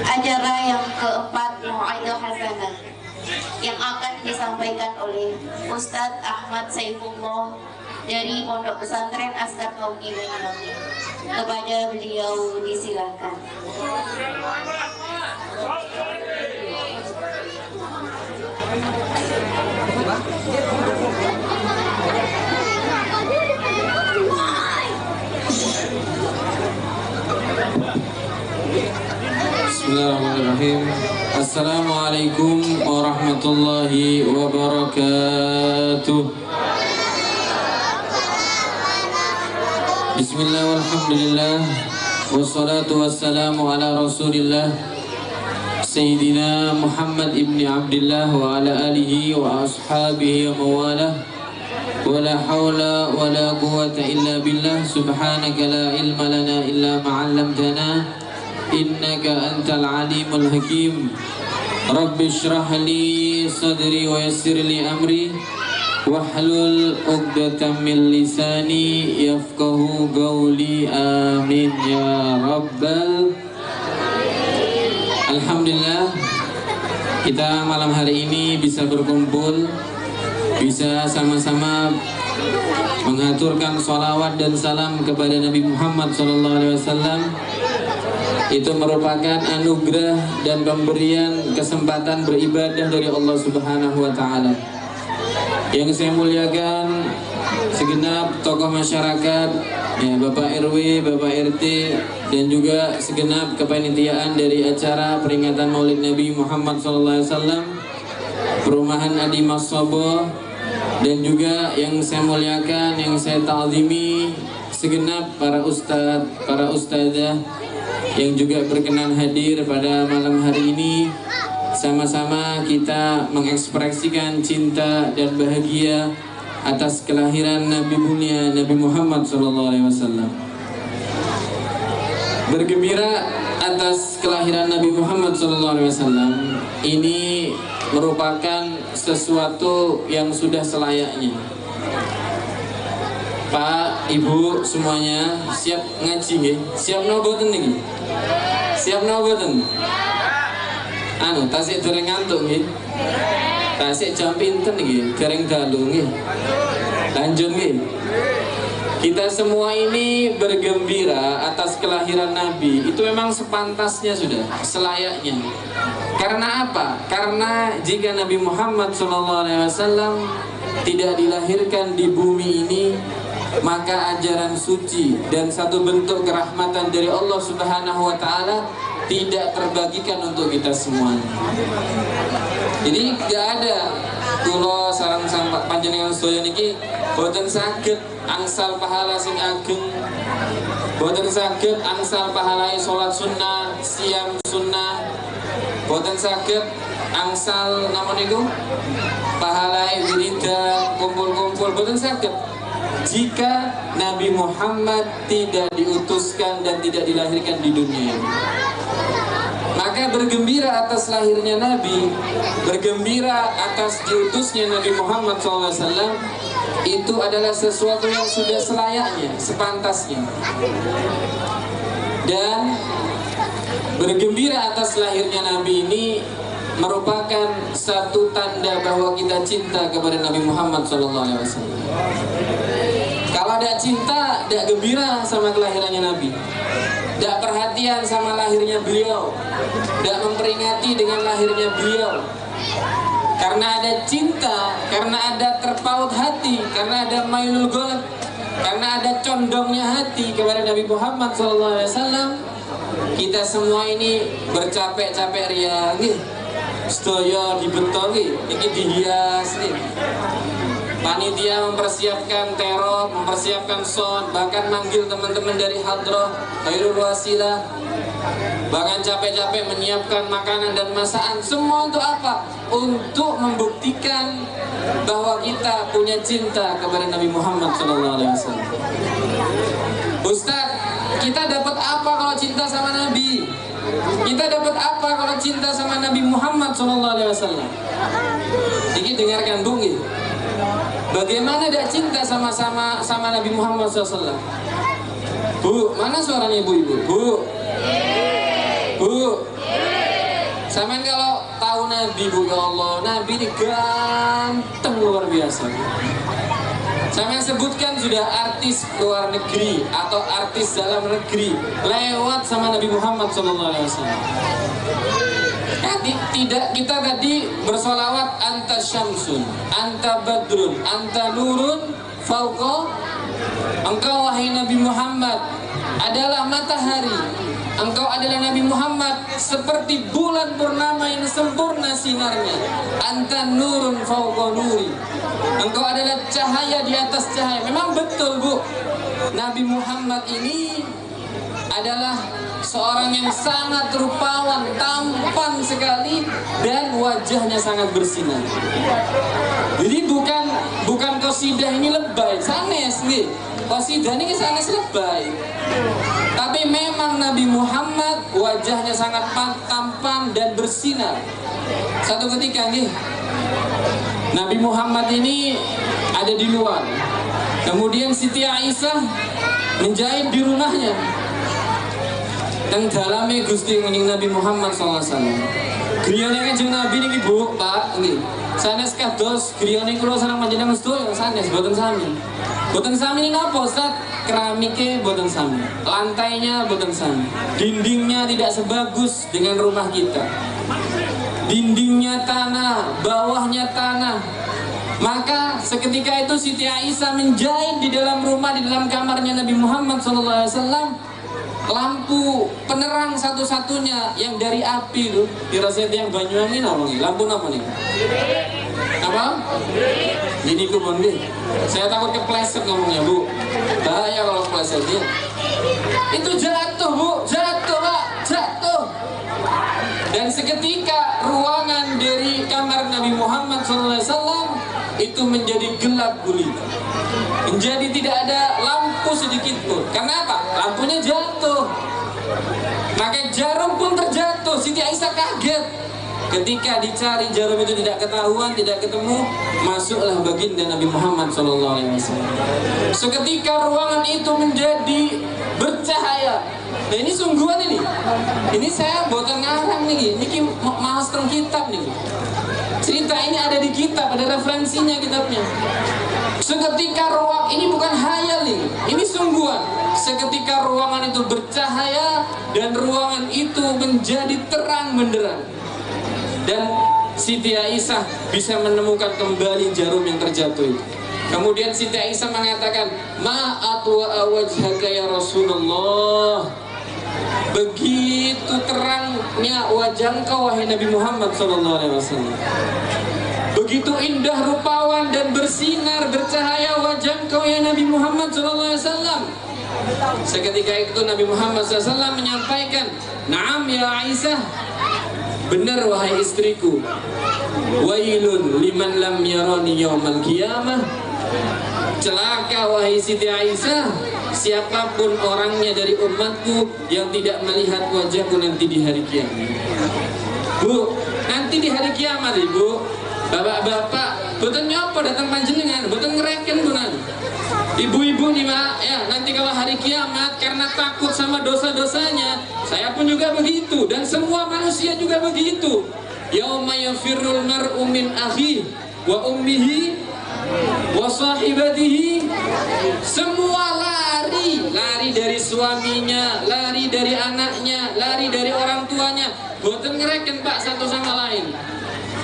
Acara yang keempat, Mau'idhah Hasanah, yang akan disampaikan oleh Ustadz Ahmad Saifullah dari Pondok Pesantren Askar Kauni Banyuwangi. Kepada beliau disilahkan. Bismillahirrahmanirrahim. Assalamualaikum warahmatullahi wabarakatuh. Bismillah walhamdulillah, wassalatu wassalamu ala rasulillah Sayyidina Muhammad ibni Abdillah wa ala alihi wa ashabihi wa mawalah. Wa la hawla wa la quwwata illa billah. Subhanaka la ilma lana illa ma'allamtana innaka antal alimul hakim. Rabbi shrah li sadri wa yassir li amri wahlul 'uqdatam min lisani yafqahu qawli. Amin ya rabbal. Alhamdulillah, kita malam hari ini bisa berkumpul, bisa sama-sama mengaturkan sholawat dan salam kepada Nabi Muhammad SAW. Itu merupakan anugerah dan pemberian kesempatan beribadah dari Allah Subhanahu wa Ta'ala. Yang saya muliakan segenap tokoh masyarakat, ya, Bapak RW, Bapak RT, dan juga segenap kepanitiaan dari acara peringatan Maulid Nabi Muhammad SAW, Perumahan Adi Masobo, dan juga yang saya muliakan, yang saya ta'zimi, segenap para ustadz, para ustadzah yang juga berkenan hadir pada malam hari ini. Sama-sama kita mengekspresikan cinta dan bahagia atas kelahiran Nabi mulia Nabi Muhammad SAW. Bergembira atas kelahiran Nabi Muhammad SAW ini merupakan sesuatu yang sudah selayaknya. Pak, Ibu semuanya siap ngaji nggih? Siap noboten niki? Siap noboten? Anu, tasik dereng ngantuk nggih. Tasik jam pinten nggih, dereng dalu nggih. Lanjut nggih. Kita semua ini bergembira atas kelahiran Nabi. Itu memang sepantasnya sudah, selayaknya. Karena apa? Karena jika Nabi Muhammad SAW tidak dilahirkan di bumi ini, maka ajaran suci dan satu bentuk kerahmatan dari Allah Subhanahu wa Ta'ala tidak terbagikan untuk kita semuanya. Jadi gak ada kula sareng sampak panjenengan sedaya niki boten saged angsal pahala sing ageng, boten saged angsal pahala salat sunnah, siam sunnah, boten saged angsal namun niku pahala wiridan, kumpul-kumpul, boten saged jika Nabi Muhammad tidak diutuskan dan tidak dilahirkan di dunia ini. Maka bergembira atas lahirnya Nabi, bergembira atas diutusnya Nabi Muhammad SAW, itu adalah sesuatu yang sudah selayaknya, sepantasnya. Dan bergembira atas lahirnya Nabi ini merupakan satu tanda bahwa kita cinta kepada Nabi Muhammad SAW. Kalau ada cinta, tidak gembira sama kelahirannya Nabi, tidak perhatian sama lahirnya beliau, tidak memperingati dengan lahirnya beliau. Karena ada cinta, karena ada terpaut hati, karena ada mailul golab, karena ada condongnya hati kepada Nabi Muhammad SAW, kita semua ini bercapek-capek ria, sedaya dibentuk, ini dihias, panitia mempersiapkan terop, mempersiapkan sound, bahkan manggil teman-teman dari hadroh, Khairul Wasilah, bahkan capek-capek menyiapkan makanan dan masakan. Semua untuk apa? Untuk membuktikan bahwa kita punya cinta kepada Nabi Muhammad SAW. Ustaz, kita dapat apa kalau cinta sama Nabi? Kita dapat apa kalau cinta sama Nabi Muhammad SAW? Jadi dengarkan bunyi. Bagaimana dia cinta sama Nabi Muhammad SAW? Bu, mana suaranya ibu-ibu? Bu, bu, Sampean kalau tahu Nabi, Bu, ya Allah, Nabi ini ganteng luar biasa. Sampean sebutkan sudah artis luar negeri atau artis dalam negeri lewat sama Nabi Muhammad SAW. Tidak, kita tadi bersolawat anta syamsun, anta badrun, anta nurun, fauqa. Engkau wahai Nabi Muhammad adalah matahari. Engkau adalah Nabi Muhammad seperti bulan purnama yang sempurna sinarnya. Anta nurun fauqa nuri. Engkau adalah cahaya di atas cahaya. Memang betul, Bu. Nabi Muhammad ini adalah seorang yang sangat rupawan, tampan sekali, dan wajahnya sangat bersinar. Jadi bukan qasidah ini lebay, sanes nih. Qasidah ini sanes lebay. Tapi memang Nabi Muhammad wajahnya sangat tampan dan bersinar. Satu ketika nih, Nabi Muhammad ini ada di luar. Kemudian Siti Aisyah menjahit di rumahnya. Dan dalamnya Gusti Nabi Muhammad SAW. Griyane Kanjeng Nabi niki Bu, Pak, nggih. Sanes kados griyane kula sareng panjenengan sedaya sanes boten sami. Boten sami ini napa, Ustaz? Keramiknya boten sami. Lantainya boten sami. Dindingnya tidak sebagus dengan rumah kita. Dindingnya tanah, bawahnya tanah. Maka seketika itu Siti Aisyah menjahit di dalam rumah, di dalam kamarnya Nabi Muhammad SAW. Lampu penerang satu-satunya yang dari api tuh dirasa yang Banyuwangi apa nih? Lampu apa nih? Apa? Jadi kumon nih. Saya takut kepleset ngomongnya, Bu. Bahaya kalau kepleset dia. Itu jatuh, Bu, jatuh, Pak, jatuh. Dan seketika ruangan dari kamar Nabi Muhammad SAW itu menjadi gelap gulita. Menjadi tidak ada lampu sedikit pun. Karena apa? Lampunya jatuh. Maka jarum pun terjatuh. Siti Aisyah kaget. Ketika dicari jarum itu tidak ketahuan, tidak ketemu, masuklah baginda Nabi Muhammad SAW. Seketika ruangan itu menjadi bercahaya. Nah ini sungguhan ini. Ini saya buatan ngarang nih. Ini mahas teng kitab nih. Cerita ini ada di kitab, ada referensinya kitabnya. Seketika ruang ini bukan hayal ini sungguhan. Seketika ruangan itu bercahaya dan ruangan itu menjadi terang benderang. Dan Siti Aisyah bisa menemukan kembali jarum yang terjatuh itu. Kemudian Siti Aisyah mengatakan, "Ma atwa wajhaka ya Rasulullah." Begitu terangnya wajah engkau wahai Nabi Muhammad SAW. Begitu indah rupawan dan bersinar bercahaya wajah engkau ya Nabi Muhammad SAW. Seketika itu Nabi Muhammad SAW menyampaikan, "Naam ya Aisyah, benar wahai istriku. Wailun liman lam yarani yaumal qiyamah." Celaka wahai Siti Aisyah, siapapun orangnya dari umatku yang tidak melihat wajahku nanti di hari kiamat. Bu, nanti di hari kiamat Ibu, bapak-bapak, boten nyopo datang panjenengan, boten ngereken bunan. Ibu-ibu nih Pak, ya nanti kalau hari kiamat karena takut sama dosa-dosanya, saya pun juga begitu dan semua manusia juga begitu. Yauma yafirrul mar'u min akhihi wa ummihi wa sahibatihi. Semua lari dari suaminya, lari dari anaknya, lari dari orang tuanya. Boten ngereken Pak satu sama lain.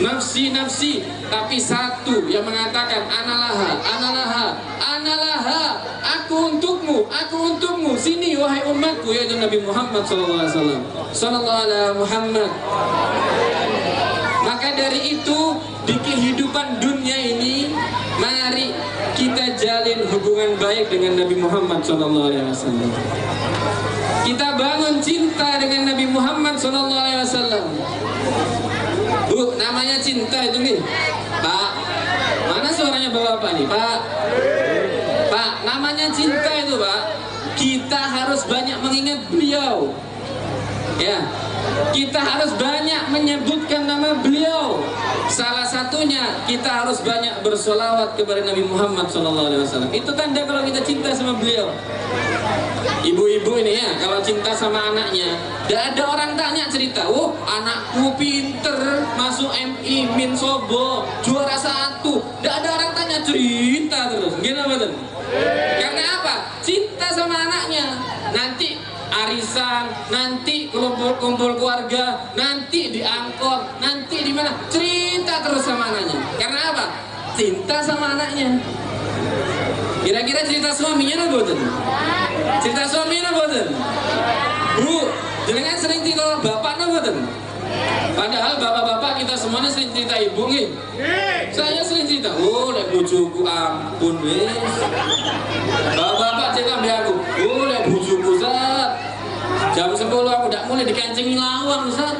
Nafsi, nafsi, tapi satu yang mengatakan analaha, analaha, analaha, aku untukmu, sini wahai umatku, yaitu Nabi Muhammad SAW. Sallallahu alaihi Muhammad. Maka dari itu di kehidupan dunia ini, mari kita jalin hubungan baik dengan Nabi Muhammad SAW. Kita bangun cinta dengan Nabi Muhammad SAW. Bu, namanya cinta itu nih, Pak. Mana suaranya bapak nih, Pak? Pak, namanya cinta itu, Pak. Kita harus banyak mengingat beliau. Ya, kita harus banyak menyebutkan nama beliau. Salah satunya kita harus banyak bersolawat kepada Nabi Muhammad SAW. Itu tanda kalau kita cinta sama beliau. Ibu-ibu ini ya, kalau cinta sama anaknya, tidak ada orang tanya cerita, oh anakku pinter, masuk MI, Min Sobo, juara 1. Tidak ada orang tanya cerita terus, gimana betul? Karena apa? Cinta sama anaknya. Nanti arisan, nanti kumpul keluarga, nanti diangkut, nanti di mana? Cerita terus sama anaknya. Karena apa? Cinta sama anaknya. Kira-kira cerita suaminya apa betul? Cerita suaminya apa betul? Bu, jenengan sering cerita bapak apa betul? Padahal bapak-bapak kita semuanya sering cerita ibu nih. Saya sering cerita, oh lek bojoku ampun wis. Bapak-bapak cerita sama aku, oh lek bojoku Zat. Jam 10 aku tidak mulai dikancingi lawang Zat.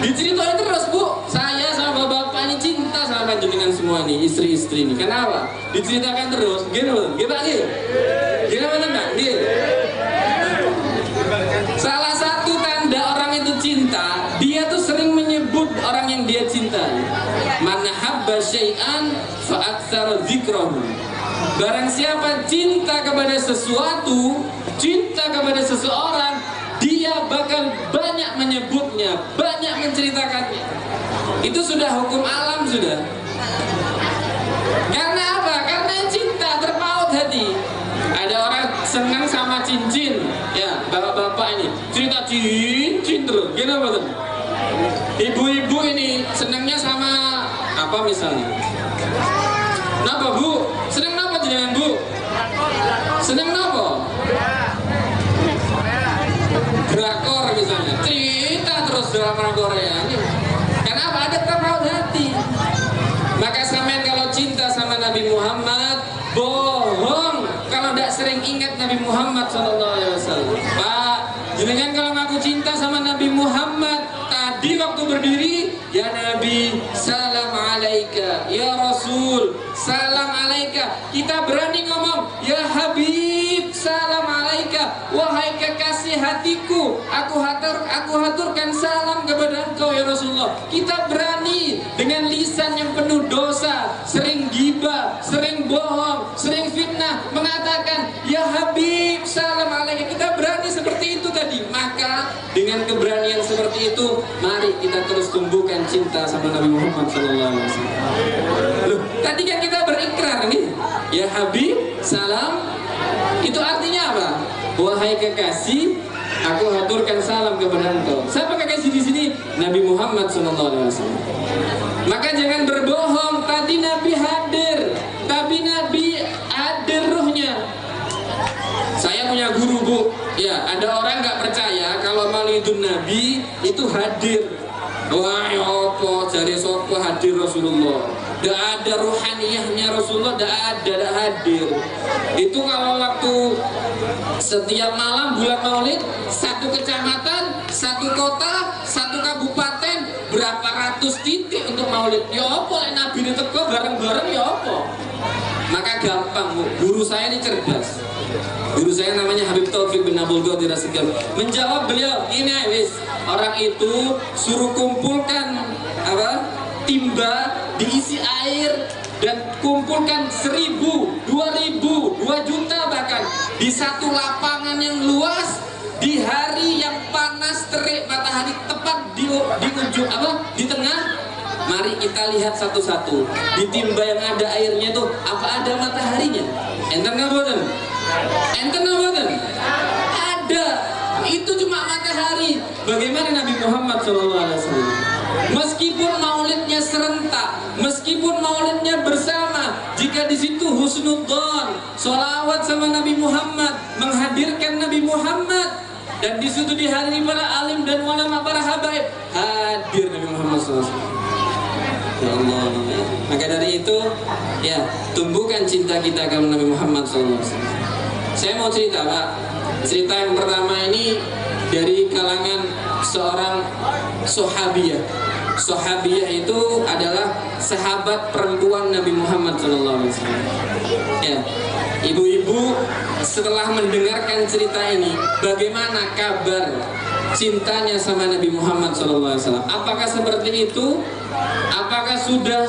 Diceritain terus Bu, saya sama bapak ini cinta sama panjenengan semua nih, istri-istri ini. Kenapa? Diceritakan terus, gitu, gitu lagi. Gimana Mbak? Gitu. Salah satu tanda orang itu cinta, dia tuh sering menyebut orang yang dia cintai. Man habba syai'an fa aktsara dzikrahu. Barang siapa cinta kepada sesuatu, cinta kepada seseorang, dia bakal banyak menyebutnya, banyak menceritakannya. Itu sudah hukum alam sudah. Karena apa? Karena cinta terpaut hati. Ada orang senang sama cincin, ya bapak-bapak ini cerita cincin terus, gimana betul? Ibu-ibu ini senangnya sama apa misalnya? Napa Bu? Senang napa jenengan Bu? Senang napa? Drakor misalnya, cerita terus drama Korea. Kenapa? Ada terpaut hati. Maka sampean kalau cinta sama Nabi Muhammad, bohong kalau tidak sering ingat Nabi Muhammad SAW. Pak, jenengan kalau ngaku cinta sama Nabi Muhammad, tadi waktu berdiri, ya Nabi, salam alaika, ya Rasul, salam alaika. Kita berani ngomong, ya Habib, salam alaika, wahai kekasih hatiku, aku haturkan salam kepada engkau ya Rasulullah. Kita berani dengan lisan yang penuh dosa, sering gibah, sering bohong, sering fitnah, mengatakan ya Habib, salam alaika. Kita berani seperti itu tadi. Maka dengan keberanian seperti itu, mari kita terus tumbuhkan cinta sama Nabi Muhammad SAW. Loh, tadi kan kita berikrar nih, ya Habib, salam. Itu artinya apa? Wahai kekasih, aku haturkan salam kepada engkau. Siapa kekasih di sini? Nabi Muhammad SAW. Maka jangan berbohong. Tadi Nabi hadir, tapi Nabi hadir ruhnya. Saya punya guru Bu. Ya, ada orang nggak percaya kalau Maulidun Nabi itu hadir. Wah, ya apa? Jari sopo hadir Rasulullah. Tidak ada ruhaniyahnya Rasulullah, tidak hadir. Itu kalau waktu setiap malam bulan Maulid, satu kecamatan, satu kota, satu kabupaten, berapa ratus titik untuk Maulid. Ya apa? Nabi ini teko bareng-bareng ya apa? Maka gampang Bu. Guru saya ini cerdas. Guru saya namanya Habib Taufik bin Abdul Qadir As-Segaf. Menjawab beliau, ini wis orang itu suruh kumpulkan apa? Timba diisi air dan kumpulkan 1.000, 2.000, 2 juta bahkan di satu lapangan yang luas di hari yang panas terik matahari tepat di ujung apa? Di tengah. Mari kita lihat satu-satu. Di timba yang ada airnya itu apa ada mataharinya? Enten nggak boten? Enten nggak boten? Ada. Itu cuma matahari. Bagaimana Nabi Muhammad SAW? Meskipun maulidnya serentak, meskipun maulidnya bersama, jika di situ husnudzon, sholawat sama Nabi Muhammad, menghadirkan Nabi Muhammad, dan di situ dihadiri para alim dan ulama, para habaib, hadir Nabi Muhammad SAW. Ya Allah. Maka dari itu, ya tumbuhkan cinta kita kepada Nabi Muhammad SAW. Saya mau cerita Pak. Cerita yang pertama ini dari kalangan seorang sahabiyah. Sahabiyah itu adalah sahabat perempuan Nabi Muhammad SAW. Ya, ibu-ibu setelah mendengarkan cerita ini, bagaimana kabar cintanya sama Nabi Muhammad SAW? Apakah seperti itu? Apakah sudah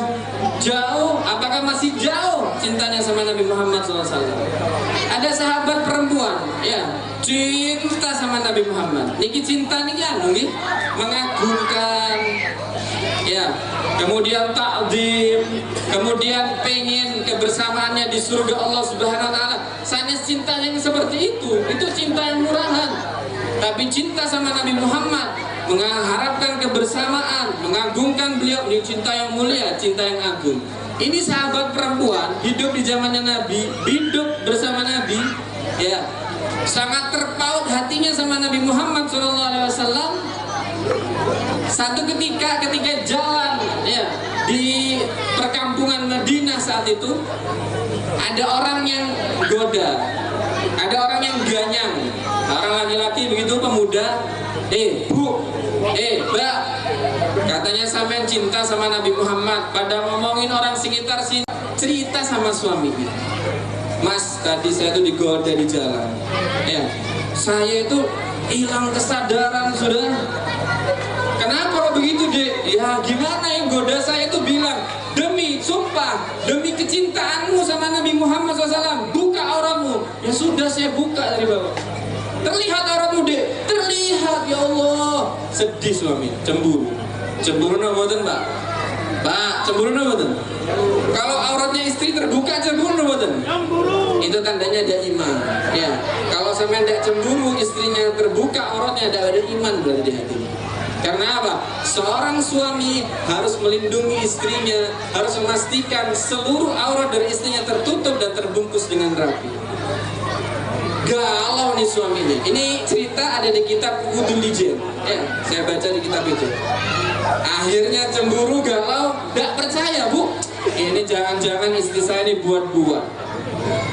Jauh, apakah masih jauh cintanya sama Nabi Muhammad SAW? Ada sahabat perempuan, ya, cinta sama Nabi Muhammad. Niki cinta niki anu nggih, mengagungkan, ya, kemudian takdim, kemudian pengen kebersamaannya di surga Allah Subhanahu Wa Taala. Sanes cinta yang seperti itu cinta yang murahan. Tapi cinta sama Nabi Muhammad, mengharapkan kebersamaan, mengagungkan beliau, ini cinta yang mulia, cinta yang agung. Ini sahabat perempuan hidup di zamannya Nabi, hidup bersama Nabi, ya, sangat terpaut hatinya sama Nabi Muhammad SAW. Satu ketika jalan, ya, di perkampungan Madinah saat itu, ada orang yang goda, ada orang yang ganyang, orang laki-laki begitu, pemuda, bu, mbak, katanya sampean cinta sama Nabi Muhammad. Pada ngomongin orang sekitar sih, cerita sama suaminya, mas, tadi saya tuh digoda di jalan, ya, saya itu hilang kesadaran sudah. Kenapa kok begitu, dek? Ya gimana, yang goda saya itu bilang, demi, sumpah, demi kecintaanmu sama Nabi Muhammad SAW, buka auratmu. Ya sudah, saya buka dari bawah. Terlihat auratmu, dek? Terlihat, ya Allah. Sedih suami, cemburu. Cemburu naboten, Pak? Pak, cemburu naboten? Kalau auratnya istri terbuka, cemburu naboten? Itu tandanya ada iman. Ya, kalau sampai tidak cemburu, istrinya terbuka auratnya, ada iman berarti di hatinya. Karena apa? Seorang suami harus melindungi istrinya, harus memastikan seluruh aurat dari istrinya tertutup dan terbungkus dengan rapi. Galau nih suaminya. Ini cerita ada di kitab Wudul Lijen. Ya, saya baca di kitab itu. Akhirnya cemburu, galau, gak percaya, bu. Ini jangan-jangan istri saya ini buat-buat.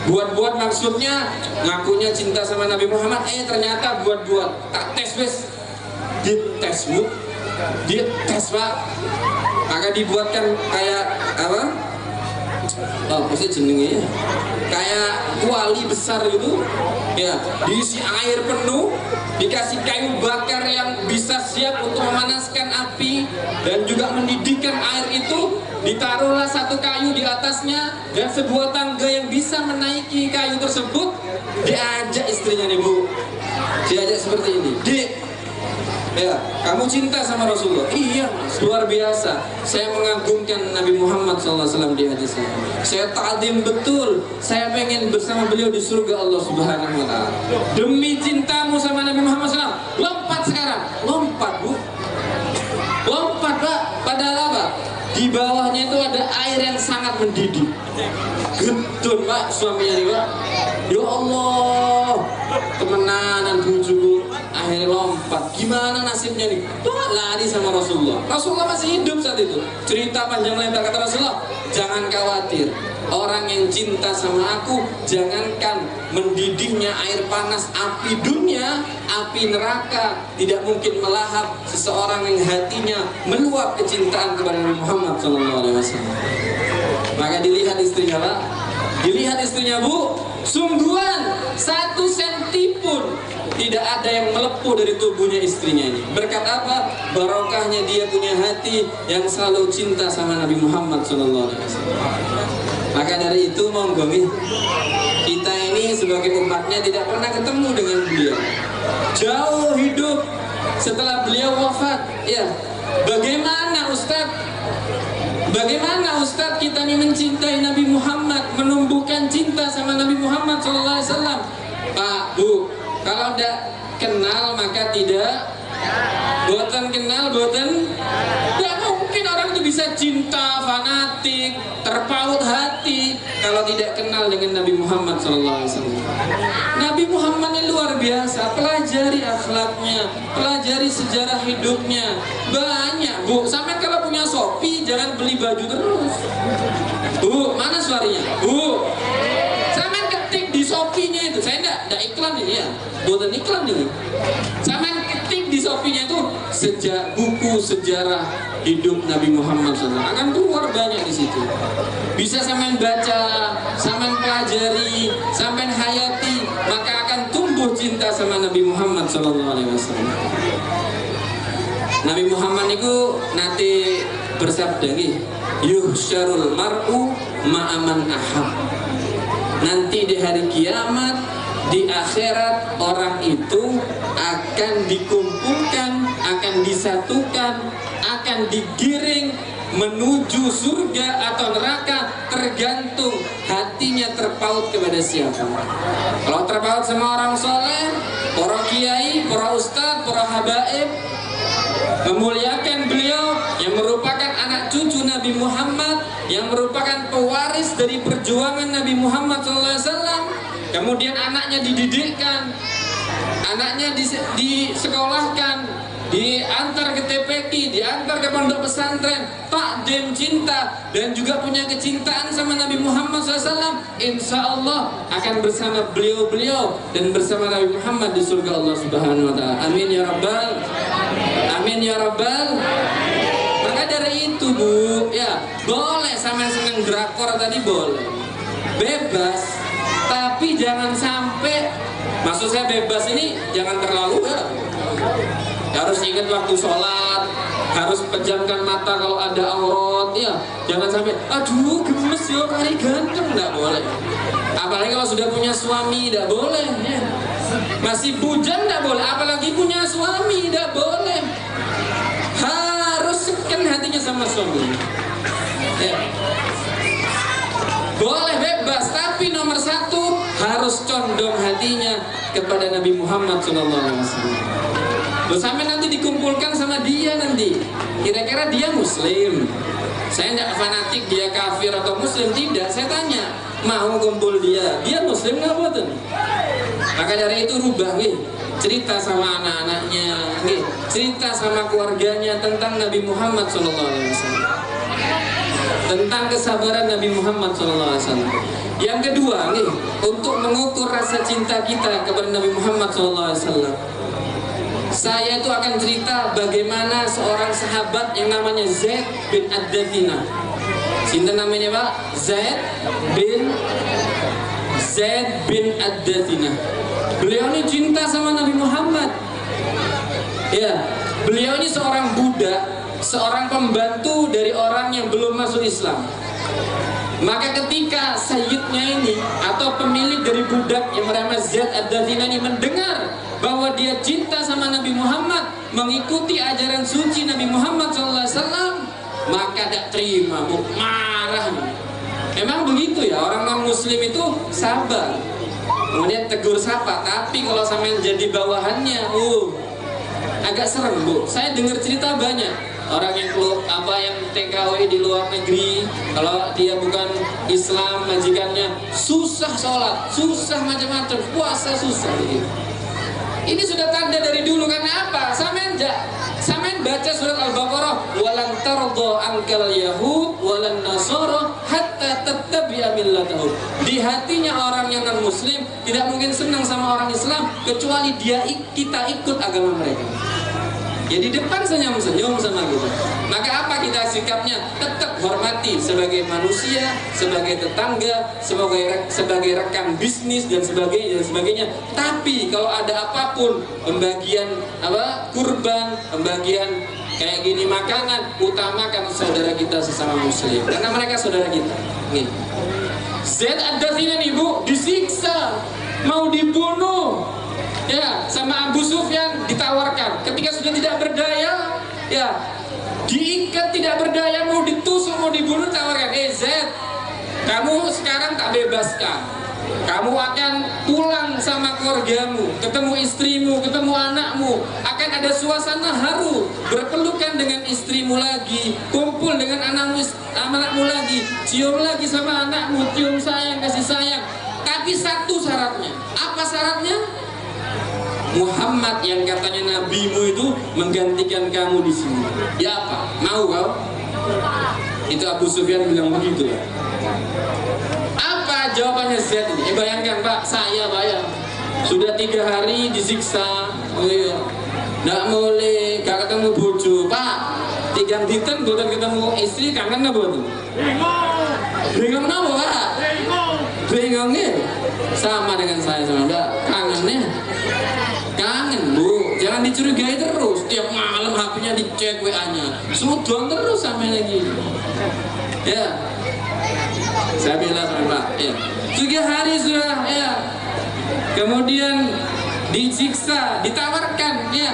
Buat-buat maksudnya ngakunya cinta sama Nabi Muhammad, ternyata buat-buat. Tak tes wes. Dites, bu, dites, pak. Maka dibuatkan kayak apa? Oh, maksudnya jenenge ya, kayak kuali besar gitu, ya, diisi air penuh, dikasih kayu bakar yang bisa siap untuk memanaskan api dan juga mendidihkan air itu. Ditaruhlah satu kayu di atasnya dan sebuah tangga yang bisa menaiki kayu tersebut. Diajak istrinya nih, bu, diajak seperti ini, Dik. Ya, kamu cinta sama Rasulullah? Iya, mas, luar biasa. Saya mengagungkan Nabi Muhammad SAW di hati saya. Saya ta'zim betul. Saya pengen bersama beliau di surga Allah Subhanahu Wa Taala. Demi cintamu sama Nabi Muhammad SAW, lompat sekarang, lompat, bu, lompat, pak. Padahal apa? Di bawahnya itu ada air yang sangat mendidih. Getun, pak, suaminya nih, pak. Ya Allah, temenanan bujuku. Akhirnya lompat. Gimana nasibnya nih? Tuh lari sama Rasulullah. Rasulullah masih hidup saat itu. Cerita panjang lebar, kata Rasulullah, jangan khawatir, orang yang cinta sama aku, jangankan mendidihnya air panas api dunia, api neraka tidak mungkin melahap seseorang yang hatinya meluap kecintaan kepada Nabi Muhammad SAW. Maka dilihat istrinya, pak, dilihat istrinya, bu, sungguhan 1 senti pun tidak ada yang melepuh dari tubuhnya istrinya ini. Berkat apa? Barokahnya dia punya hati yang selalu cinta sama Nabi Muhammad SAW. Maka dari itu monggo kita ini sebagai umatnya tidak pernah ketemu dengan beliau. Jauh hidup setelah beliau wafat. Ya, bagaimana Ustadz? Bagaimana Ustadz kita ini mencintai Nabi Muhammad, menumbuhkan cinta sama Nabi Muhammad SAW? Pak, bu, kalau tidak kenal maka tidak. Boten kenal, boten. Tidak mungkin orang itu bisa cinta fanatik, terpaut hati kalau tidak kenal dengan Nabi Muhammad SAW. Nabi Muhammad ini luar biasa. Pelajari akhlaknya, pelajari sejarah hidupnya. Banyak, bu. Sampai kalau punya Shopee jangan beli baju terus. Bu, mana suaranya? Bu, sampai ketik di Shopee-nya itu. Saya enggak iklan ini ya. Buatan iklan ini. Sampai ketik di Shopee-nya itu buku sejarah hidup Nabi Muhammad SAW. Akan keluar banyak di situ. Bisa sampean baca, sampean pelajari, sampean hayati, maka akan tumbuh cinta sama Nabi Muhammad SAW. Nabi Muhammad itu nanti bersabda nggih, yuhsyarul mar'u ma'aman ahab. Nanti di hari kiamat, di akhirat, orang itu akan dikumpulkan, akan disatukan, akan digiring menuju surga atau neraka, tergantung hatinya terpaut kepada siapa. Kalau terpaut sama orang soleh, para kiai, para ustadz, para habaib, memuliakan beliau yang merupakan anak cucu Nabi Muhammad, yang merupakan pewaris dari perjuangan Nabi Muhammad SAW. Kemudian anaknya dididikkan, anaknya disekolahkan, diantar ke TPQ, diantar ke pondok pesantren, takdim cinta, dan juga punya kecintaan sama Nabi Muhammad SAW. Insya Allah akan bersama beliau-beliau dan bersama Nabi Muhammad di surga Allah Subhanahu Wa Taala. Amin ya Rabbal, amin ya Rabbal. Maka dari itu Bu, ya boleh sama seneng drakor tadi boleh, bebas, tapi jangan sampai, maksud saya bebas ini jangan terlalu ya. Harus ingat waktu sholat, harus pejamkan mata kalau ada aurat, ya jangan sampai aduh gemes ya kali ganteng, nggak boleh. Apalagi kalau sudah punya suami, nggak boleh ya. Masih bujang nggak boleh, apalagi punya suami nggak boleh. Harus seken hatinya sama suami ya. Boleh bebas, tapi nomor satu harus condong hatinya kepada Nabi Muhammad SAW. Sampai nanti dikumpulkan sama dia nanti, kira-kira dia muslim. Saya tidak fanatik dia kafir atau muslim, tidak. Saya tanya, mau kumpul dia muslim nggak boten? Maka dari itu rubah nih, cerita sama anak-anaknya, nih, cerita sama keluarganya tentang Nabi Muhammad SAW, tentang kesabaran Nabi Muhammad SAW. Yang kedua nih, untuk mengukur rasa cinta kita kepada Nabi Muhammad SAW, saya itu akan cerita bagaimana seorang sahabat yang namanya Zaid bin Ad-Dathina. Sinten namanya Pak? Zaid bin Ad-Dathina. Beliau ini cinta sama Nabi Muhammad. Ya, beliau ini seorang budak, seorang pembantu dari orang yang belum masuk Islam. Maka ketika sayyidnya ini atau pemilik dari budak yang bernama Zaid Ad-Dathina ini mendengar bahwa dia cinta sama Nabi Muhammad, mengikuti ajaran suci Nabi Muhammad SAW, maka tidak terima, marah. Memang begitu ya, orang non muslim itu sabar, kemudian tegur sapa. Tapi kalau sampai jadi bawahannya, agak serem Bu. Saya dengar cerita banyak orang yang TKW di luar negeri, kalau dia bukan Islam, majikannya susah sholat, susah macam-macam, puasa susah gitu. Ini sudah tanda dari dulu. Karena apa? Samen baca surat Al-Baqarah, walan tarda ankal yahud walan nasara hatta tattabi'a millatahum. Di hatinya orang yang non muslim tidak mungkin senang sama orang Islam kecuali kita ikut agama mereka. Jadi depan senyum-senyum sama kita. Maka apa kita sikapnya? Tetap hormati sebagai manusia, sebagai tetangga, sebagai rekan bisnis dan sebagainya. Tapi kalau ada apapun, pembagian kurban, pembagian kayak gini makanan, utamakan saudara kita sesama muslim, karena mereka saudara kita. Nih, Zaid Ad-Dathina nih Bu, disiksa, mau dibunuh. Ya, sama Abu Sufyan ditawarkan. Ketika sudah tidak berdaya, ya, diikat tidak berdaya, mau ditusuk, mau dibunuh, tawarkan, Zaid, kamu sekarang tak bebaskan. Kamu akan pulang sama keluargamu, ketemu istrimu, ketemu anakmu, akan ada suasana haru, berpelukan dengan istrimu lagi, kumpul dengan anakmu lagi, cium lagi sama anakmu, cium sayang, kasih sayang. Tapi satu syaratnya. Apa syaratnya? Muhammad yang katanya nabimu itu menggantikan kamu di sini. Ya apa? Mau kau? Itu Abu Sufyan bilang begitu ya. Apa jawabannya Zaid ini? Bayangkan Pak, saya bayang sudah 3 hari disiksa, nggak boleh, gak ketemu bojo Pak. 3 dinten boten ketemu istri, kangen apa tuh? Bingung apa Pak? Bingungnya sama dengan saya sama Mbak, kangennya. Kangen Bu, Jangan dicurigai terus, tiap malam HP-nya dicek WA-nya. Sudon terus sampai lagi. Ya. Saya bela sama Pak. Ya. 3 hari sudah ya. Kemudian disiksa, ditawarkan ya.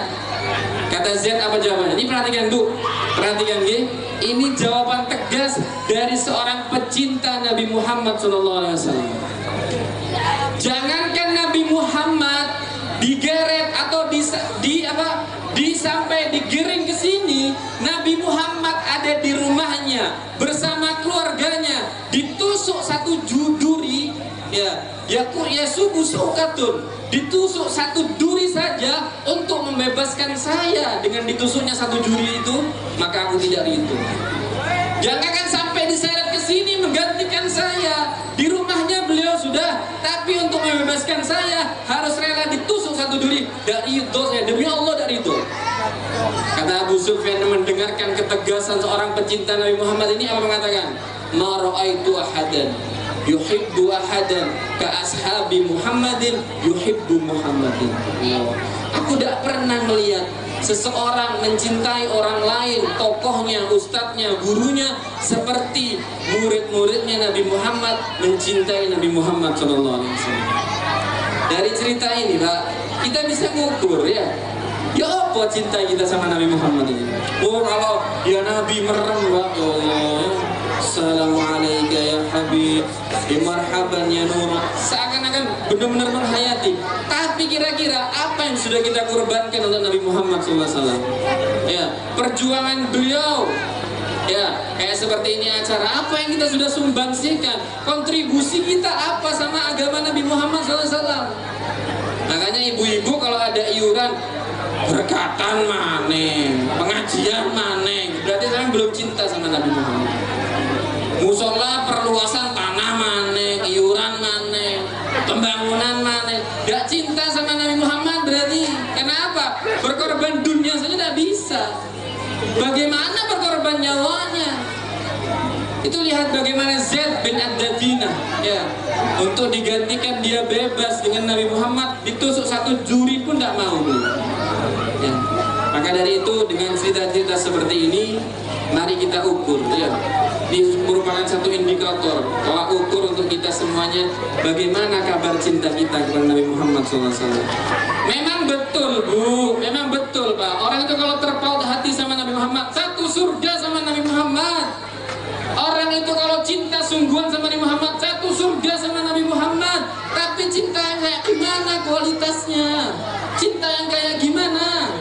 Kata Z apa jawabannya? Ini perhatikan Bu. Perhatikan ya. Ini jawaban tegas dari seorang pecinta Nabi Muhammad SAW. Jangankan Nabi Muhammad digeret atau sampai digiring ke sini, Nabi Muhammad ada di rumahnya bersama keluarganya, ditusuk satu duri ya subuh sukatun, ditusuk satu duri saja untuk membebaskan saya. Dengan ditusuknya satu duri itu, maka aku tidak ridho. Jangankan sampai diseret ke sini menggantikan saya, di rumahnya beliau sudah, tapi untuk membebaskan saya harus rela ditusuk satu duri. Dari itu saya demi Allah dari itu. Kata Abu Sufyan mendengarkan ketegasan seorang pecinta Nabi Muhammad ini, apa mengatakan? Ma ra'aitu ahadan yuhibbu ahadan ka ashabi Muhammadin yuhibbu Muhammadin. Aku tidak pernah melihat seseorang mencintai orang lain, tokohnya, ustadznya, gurunya, seperti murid-muridnya Nabi Muhammad mencintai Nabi Muhammad SAW. Dari cerita ini Pak, kita bisa mengukur ya. Ya apa cinta kita sama Nabi Muhammad ini? Oh kalau ya Nabi merem Pak, ya Allah, Assalamualaikum ya Habib, ya marhaban ya Nur. Seakan-akan benar-benar menghayati. Tapi kira-kira apa yang sudah kita korbankan untuk Nabi Muhammad SAW? Ya, perjuangan beliau. Ya, kayak seperti ini acara, apa yang kita sudah sumbangsikan? Kontribusi kita apa sama agama Nabi Muhammad SAW? Makanya ibu-ibu kalau ada iuran, berkatan maneng, pengajian maneng, berarti saya belum cinta sama Nabi Muhammad. Musola perluasan tanah maneng, iuran maneng, pembangunan maneng, gak cinta sama Nabi Muhammad berarti. Kenapa? Berkorban dunia saja tidak bisa. Bagaimana berkorban nyawanya? Itu lihat bagaimana Zaid bin Ad-Dadinah ya, untuk digantikan dia bebas dengan Nabi Muhammad, ditusuk satu juri pun tidak mau ya. Maka dari itu dengan cerita-cerita seperti ini, mari kita ukur ya. Ini merupakan satu indikator tolak ukur untuk kita semuanya, bagaimana kabar cinta kita kepada Nabi Muhammad SAW. Memang betul Bu, memang betul Pak, orang itu kalau terpaut hati sama Nabi Muhammad, satu surga sama Nabi Muhammad. Orang itu kalau cinta sungguhan sama Nabi Muhammad, satu surga sama Nabi Muhammad. Tapi cinta yang kayak gimana kualitasnya? Cinta yang kayak gimana?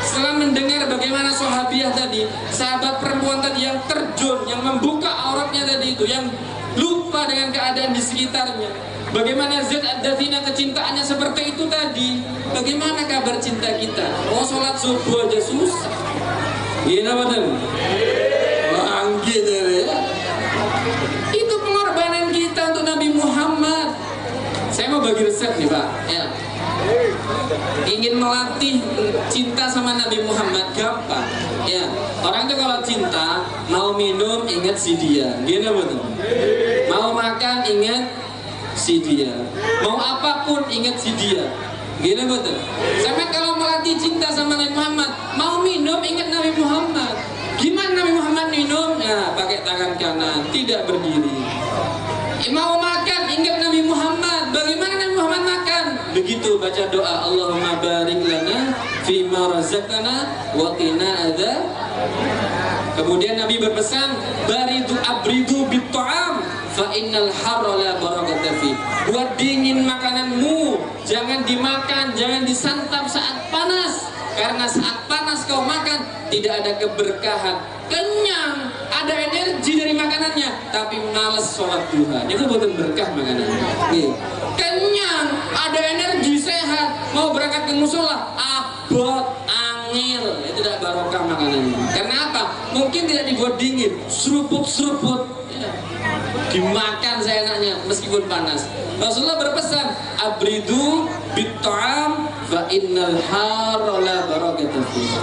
Setelah mendengar bagaimana sahabiah tadi, sahabat perempuan tadi yang terjun, yang membuka auratnya tadi itu, yang lupa dengan keadaan di sekitarnya, bagaimana Zaid Ad-Dadinah kecintaannya seperti itu tadi, bagaimana kabar cinta kita? Oh sholat subuh aja susah. Gini betul? Gitu ya. Itu pengorbanan kita untuk Nabi Muhammad. Saya mau bagi resep nih Pak ya. Ingin melatih cinta sama Nabi Muhammad gampang ya. Orang itu kalau cinta, mau minum ingat si dia, gini betul. Mau makan ingat si dia, mau apapun ingat si dia, gini betul. Sampai kalau melatih cinta sama Nabi Muhammad, mau minum ingat Nabi Muhammad. Gimana Nabi Muhammad minum? Ya, pakai tangan kanan, tidak berdiri. Mau makan, ingat Nabi Muhammad. Bagaimana Nabi Muhammad makan? Begitu baca doa, Allahumma barik lana fima razaqtana wa qina adza. Kemudian Nabi berpesan, baridu abridu bit-ta'am fa innal harra la barakata fi. Buat dingin makananmu, jangan dimakan, jangan disantap saat panas. Karena saat panas kau makan, tidak ada keberkahan. Kenyang, ada energi dari makanannya, tapi males sholat duha. Itu bukan berkah makanannya. Nih. Kenyang, ada energi sehat, mau berangkat ke musola, abot, angin, itu tidak barokah makanannya. Karena apa? Mungkin tidak dibuat dingin, seruput-seruput. Ya. Dimakan seenaknya meskipun panas. Rasulullah berpesan, abridu bit-ta'am fa innal harra la barakata fihi.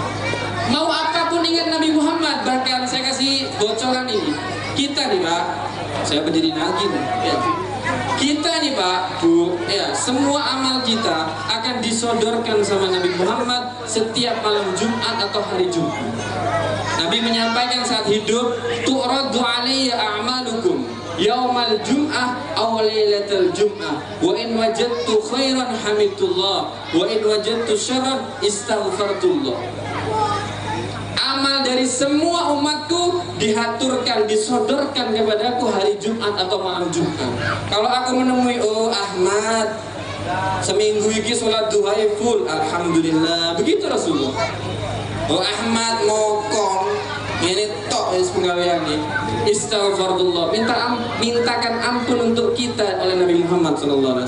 Mau apapun ingat Nabi Muhammad. Bahkan saya kasih bocoran ini. Kita nih Pak, saya berdiri lagi nih ya. Kita nih Pak, Bu, ya semua amal kita akan disodorkan sama Nabi Muhammad setiap malam Jumat atau hari Jumat. Nabi menyampaikan saat hidup, tu'radu alayya a'malukum yaumal jum'ah aw lailatal jum'ah wa in wajadtu khairan hamidullah wa in wajadtu syarran istaghfartullah. Amal dari semua umatku dihaturkan, disodorkan kepadaku hari Jumat atau malam Jumat. Kalau aku menemui, oh Ahmad, seminggu ini sholat duha full, alhamdulillah, begitu Rasulullah. Oh Ahmad mokong, ini tok es penggawean ini. Istaghfirullah, mintakan ampun untuk kita oleh Nabi Muhammad SAW.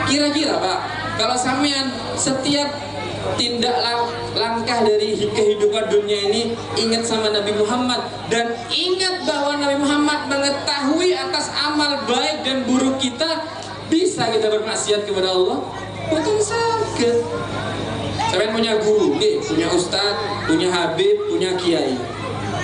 Kira-kira Pak, kalau sampean setiap tindak langkah dari kehidupan dunia ini ingat sama Nabi Muhammad dan ingat bahwa Nabi Muhammad mengetahui atas amal baik dan buruk kita, bisa kita bermaksiat kepada Allah? Bukan sakit. Saya punya guru, punya ustadz, punya habib, punya kiai.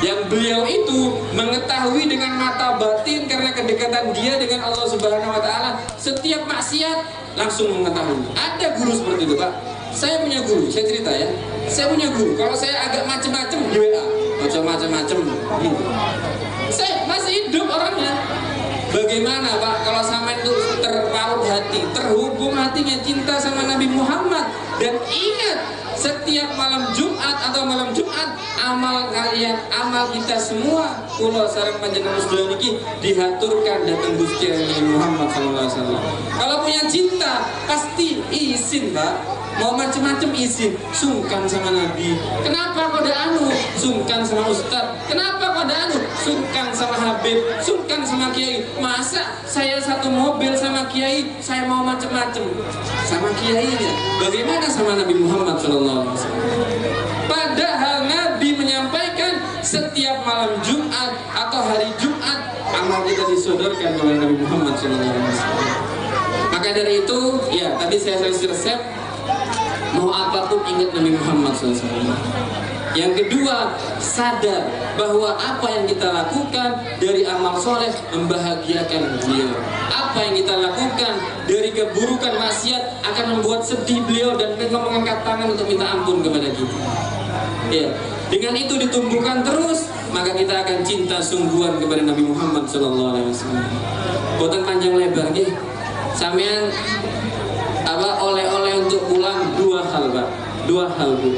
Yang beliau itu mengetahui dengan mata batin karena kedekatan dia dengan Allah Subhanahu Wa Taala. Setiap maksiat langsung mengetahui. Ada guru seperti itu Pak. Saya punya guru, saya cerita ya. Saya punya guru, kalau saya agak macem-macem di WA, macem-macem gitu. Saya masih hidup orangnya. Bagaimana Pak kalau sama itu terpaut hati, terhubung hatinya cinta sama Nabi Muhammad dan ingat setiap malam Jumat atau malam Jumat amal kalian, amal kita semua kula sareng panjenengan sedaya niki dihaturkan datang Gusti Nabi Muhammad SAW. Kalau punya cinta pasti izin Pak. Mau macam-macam izin, sungkan sama Nabi. Kenapa kode anu? Sungkan sama Ustadz. Kenapa kode anu? Sungkan sama Habib, sungkan sama Kiai. Masa saya satu mobil sama Kiai, saya mau macam-macam sama Kiainya? Bagaimana sama Nabi Muhammad SAW? Padahal Nabi menyampaikan setiap malam Jumat atau hari Jumat amal kita disodorkan oleh Nabi Muhammad SAW. Maka dari itu, ya tadi saya kasih resep. Mau apapun ingat Nabi Muhammad SAW. Yang kedua, sadar bahwa apa yang kita lakukan dari amal soleh membahagiakan beliau. Apa yang kita lakukan dari keburukan maksiat akan membuat sedih beliau dan beliau mengangkat tangan untuk minta ampun kepada kita. Ya, dengan itu ditumbuhkan terus, maka kita akan cinta sungguhan kepada Nabi Muhammad SAW. Boten panjang lebar nih, sampean oleh-oleh untuk pulang dua hal Pak, dua hal Bu.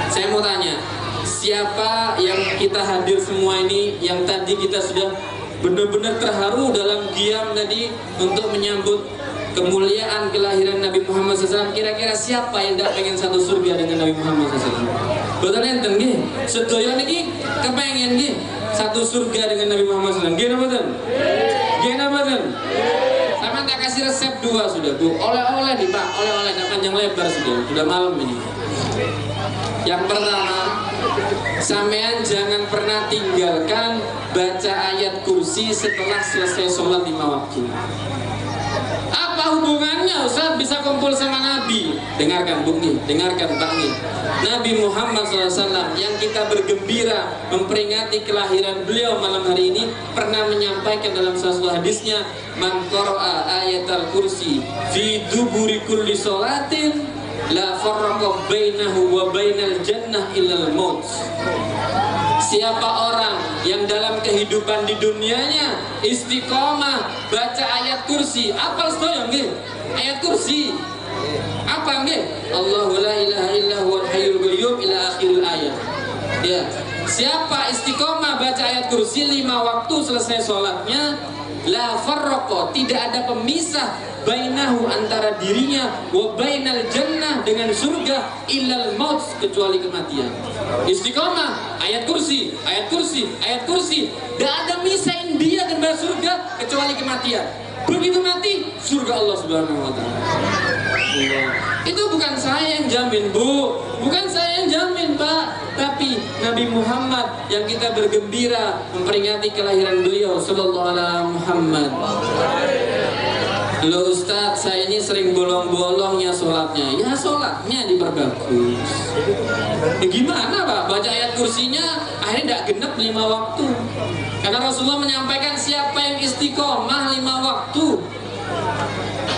Saya mau tanya, siapa yang kita hadir semua ini yang tadi kita sudah benar-benar terharu dalam diam tadi untuk menyambut kemuliaan kelahiran Nabi Muhammad SAW? Kira-kira siapa yang tidak pengen satu surga dengan Nabi Muhammad SAW? Betul enten nggih, sedaya niki kepengen nggih satu surga dengan Nabi Muhammad SAW. Nggih napa mboten? Nggih napa mboten? Sama tak kasih resep dua sudah Bu. Oleh-oleh nih Pak, oleh-oleh tak panjang lebar sudah malam ini. Yang pertama, sampean jangan pernah tinggalkan baca ayat kursi setelah selesai sholat 5 waktu. Apa hubungannya Ustaz bisa kumpul sama Nabi? Dengarkan Bu nih, dengarkan Pak nih. Nabi Muhammad SAW yang kita bergembira memperingati kelahiran beliau malam hari ini pernah menyampaikan dalam salah satu hadisnya, man qara'a ayatal kursi fi duburi kulli sholatin la farraqa bainahu wa bainal jannah illal maut. Siapa orang yang dalam kehidupan di dunianya istiqomah baca ayat kursi, apal sedaya nggih? Ayat kursi. Apa nggih? Allahu la ilaha illa huwal hayyul qayyum ila akhiril ayat. Ya. Siapa istiqomah baca ayat kursi 5 waktu selesai sholatnya, la farraqa, tidak ada pemisah bainahu antara dirinya wa bainal jannah dengan surga illal maut, kecuali kematian. Istiqomah ayat kursi, ayat kursi, ayat kursi, tidak ada misahin dia dengan surga kecuali kematian. Begitu mati surga Allah Subhanahu wa taala. Itu bukan saya yang jamin Bu, bukan saya yang jamin Pak, tapi Nabi Muhammad yang kita bergembira memperingati kelahiran beliau sallallahu alaihi Muhammad. Loh Ustadz, saya ini sering bolong-bolong ya sholatnya. Ya sholatnya diperbagus. Ya gimana Pak? Baca ayat kursinya akhirnya tidak genap 5 waktu. Karena Rasulullah menyampaikan siapa yang istiqomah 5 waktu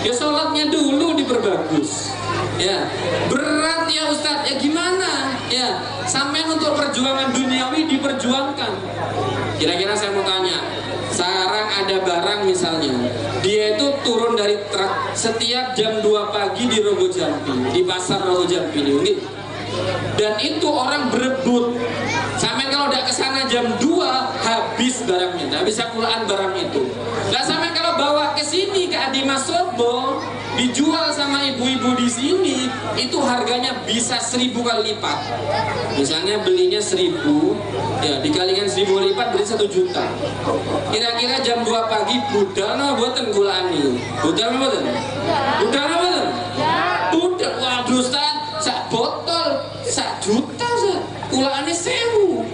Ya sholatnya dulu diperbagus. Ya, berat ya Ustadz, ya gimana? Ya, sampean untuk perjuangan duniawi diperjuangkan. Kira-kira saya mau tanya, sekarang ada barang misalnya, dia itu turun dari truk setiap jam 2 pagi di Rogo Jampi, di pasar Rogo Jampi ini. Dan itu orang berebut. Sampai kalau udah kesana jam 2 habis barangnya, nggak bisa pulaan barang itu. Nah sampai kalau bawa ke sini ke Adimas Sobo, dijual sama ibu-ibu di sini, itu harganya bisa 1000 kali lipat. Misalnya belinya 1000, ya dikalikan 1000 lipat berarti 1 juta. Kira-kira jam 2 pagi budal no boten gulaan ini. Budal no boten? Budal no boten? Budal. Waduh Ustaz, sak botol 1 juta Ustaz. Gulaannya 1000.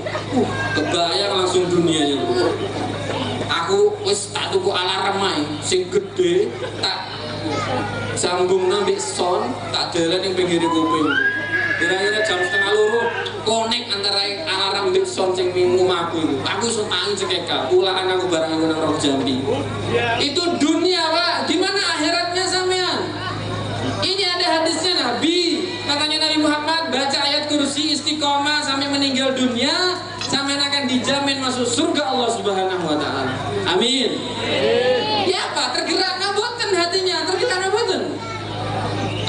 Kebayang langsung dunianya. Aku wis tak tuku alarm ae sing gede, tak sambung nambah son, tak jalan yang pinggir kuping. Kira-kira jam 1:30 connect antara alarm mbek son sing minggu aku itu. Aku iso tangi cekekal, ulaan aku barang aku nang Rogo Jambi. Itu dunia, Pak. Gimana akhiratnya sampean? Ini ada hadisnya Nabi. Katanya Nabi Muhammad, baca ayat kursi istiqomah sampai meninggal dunia, sampean akan dijamin masuk surga Allah Subhanahu wa taala. Amin. Ya apa? Tergerak naboten hatinya, tergerak naboten.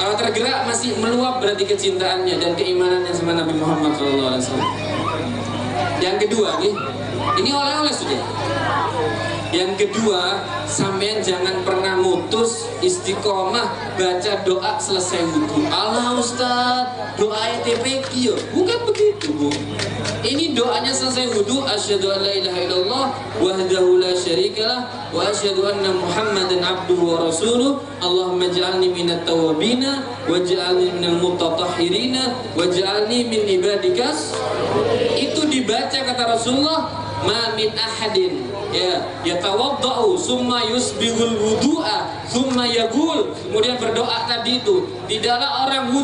Kalau tergerak masih meluap berarti kecintaannya dan keimanannya sama Nabi Muhammad SAW. Yang kedua nih, ini oleh-oleh sudah. Yang kedua, sampean jangan pernah mutus istiqomah baca doa selesai wudhu. Allah Ustaz, doa TPQ ya? Bukan begitu Bu. Ini doanya selesai wudhu. Asyhadu an la ilaha illallah wahdahu la syarikalah wa asyhadu anna Muhammadan abduhu wa rasuluh. Allahumma ja'alni minat tawabina waj'alni minal mutatahhirina waj'alni min ibadikas. Itu dibaca kata Rasulullah, ma min ahadin ya yatawaddau summa yusbihul wudu'a summa yaqul, kemudian berdoa tadi itu. Tidaklah orang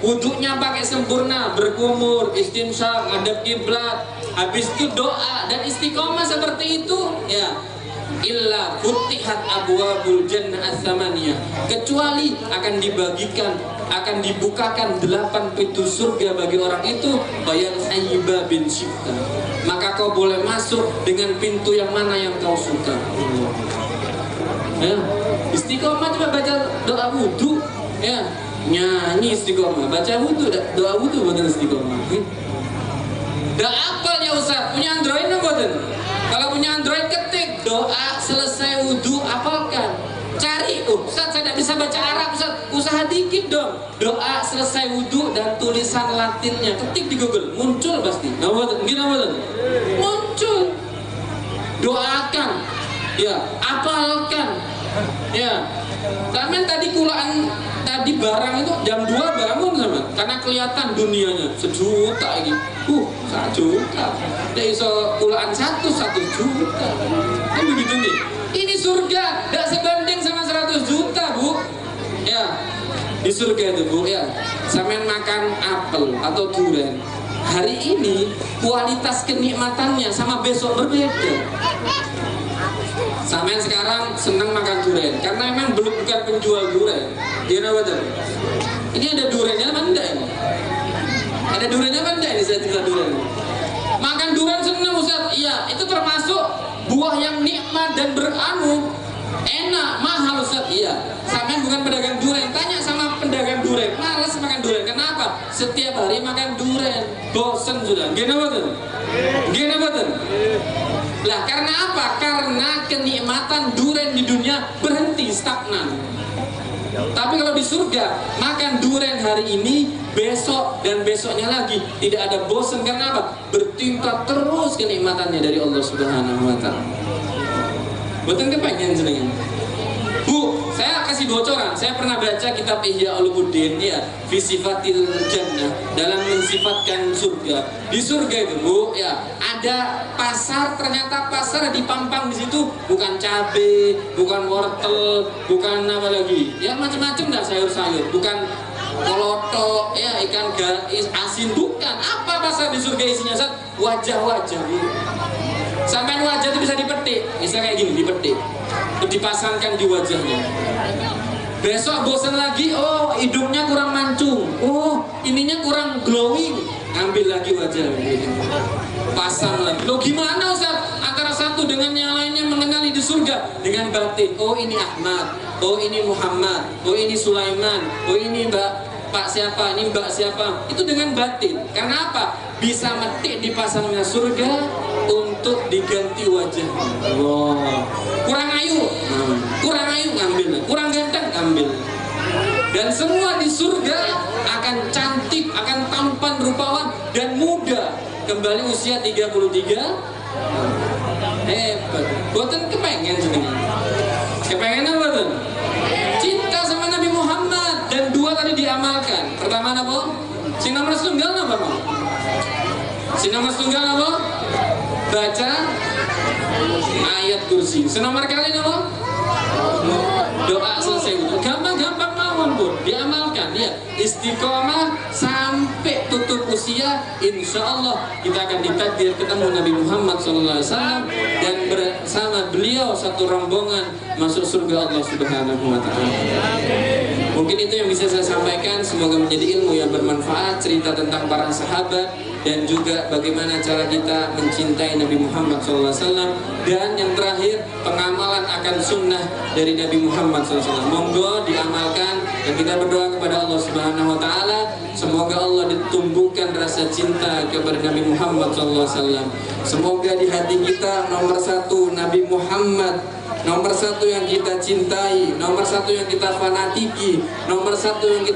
wudunya pakai sempurna, berkumur, istinsyaq, ngadep kiblat, habis itu doa dan istiqomah seperti itu ya, illa futihat abwabul jannah ats-tsamaniyah, kecuali akan dibukakan 8 pintu surga bagi orang itu, bayan ayyiba bin syifta, maka kau boleh masuk dengan pintu yang mana yang kau suka. Ya, istiqomah coba baca doa wudu ya, nyanyi istiqomah, baca wudu, doa wudu bukan istiqomah. Dah apal ya Ustaz, punya Android apa bukan? Kalau punya Android ketik doa selesai wudu, apalkan. Cari, Ustaz saya tidak bisa baca Arab Ustaz, usaha dikit dong. Doa selesai wudu dan tulisan Latinnya, ketik di Google, muncul pasti. Muncul. Doakan, ya, apalkan, ya. Sampai tadi kulaan tadi barang itu jam 2 bangun sama, karena kelihatan dunianya 1 juta ini. 1 juta. Dia iso kulaan 1 juta. Kan begitu nih. Ini surga, tidak sebanding sama 100 juta Bu. Ya, di surga itu Bu ya. Sampai makan apel atau durian, hari ini kualitas kenikmatannya sama besok berbeda. Sampai sekarang senang makan durian karena memang bukan penjual durian. Dia betul. Ini ada duriannya apa enggak ini? Ada duriannya apa enggak ini, saya cerita durian. Makan durian senang Ustaz. Iya, itu termasuk buah yang nikmat dan beranu, enak, mahal Ustaz. Iya. Sampai bukan pedagang durian, tanya sama pedagang durian, malas makan durian. Kenapa? Setiap hari makan durian, bosen sudah. Gimana betul? Gimana betul? Lah karena apa? Karena kenikmatan durian di dunia berhenti, stagnan. Tapi kalau di surga, makan durian hari ini, besok dan besoknya lagi, tidak ada bosan. Karena apa? Bertingkat terus kenikmatannya dari Allah Subhanahu wa taala. Betul kepengen jenengan. Bu, saya kasih bocoran. Saya pernah baca kitab Ihya Ulumuddin ya, fi sifatil jannah, dalam mensifatkan surga. Di surga itu Bu ya, ada pasar, ternyata pasar di Pampang di situ bukan cabe, bukan wortel, bukan apa lagi? Ya macam-macam dah sayur-sayur, bukan kolotok ya, ikan asin, bukan. Apa pasar di surga isinya? Wajah-wajah Bu. Sampai wajah itu bisa dipetik, misalnya kayak gini, dipetik. dipasangkan di wajahnya. Besok bosan lagi, oh hidungnya kurang mancung, oh ininya kurang glowing, ambil lagi wajah gitu. Pasang lagi. Loh gimana Ustaz? Antara satu dengan yang lainnya mengenali di surga dengan batin. Oh ini Ahmad, oh ini Muhammad, oh ini Sulaiman, oh ini Pak siapa, ini Mbak siapa. Itu dengan batin. Karena apa? Bisa metik dipasangnya surga untuk diganti wajah. Wow. Kurang ayu, kurang ayu ngambil, kurang ganteng ambil. Dan semua di surga akan cantik, akan tampan rupawan dan muda. Kembali usia 33. Hebat. Boten kepengen sebenarnya. Kepengen apa tuh? Cinta sama Nabi Muhammad. Dan dua tadi diamalkan. Pertama apa? Si nomor setunggal apa mau? Si nomor setunggal apa? Baca ayat kursi. Senomor kali apa? Doa selesai. Gampang-gampang mawon pun diamalkan ya. Istiqomah sampai tutup usia, insya Allah kita akan ditakdir ketemu Nabi Muhammad SAW dan bersama beliau satu rombongan masuk surga Allah Subhanahu Wa Taala. Mungkin itu yang bisa saya sampaikan. Semoga menjadi ilmu yang bermanfaat, cerita tentang para sahabat dan juga bagaimana cara kita mencintai Nabi Muhammad SAW. Dan yang terakhir, pengamalan akan sunnah dari Nabi Muhammad SAW. Monggo diamalkan dan kita berdoa kepada Allah Subhanahu Wa Taala. Semoga Allah ditumbuhkan rasa cinta kepada Nabi Muhammad SAW. Semoga di hati kita nomor satu Nabi Muhammad, nomor satu yang kita cintai, nomor satu yang kita fanatiki, nomor satu yang kita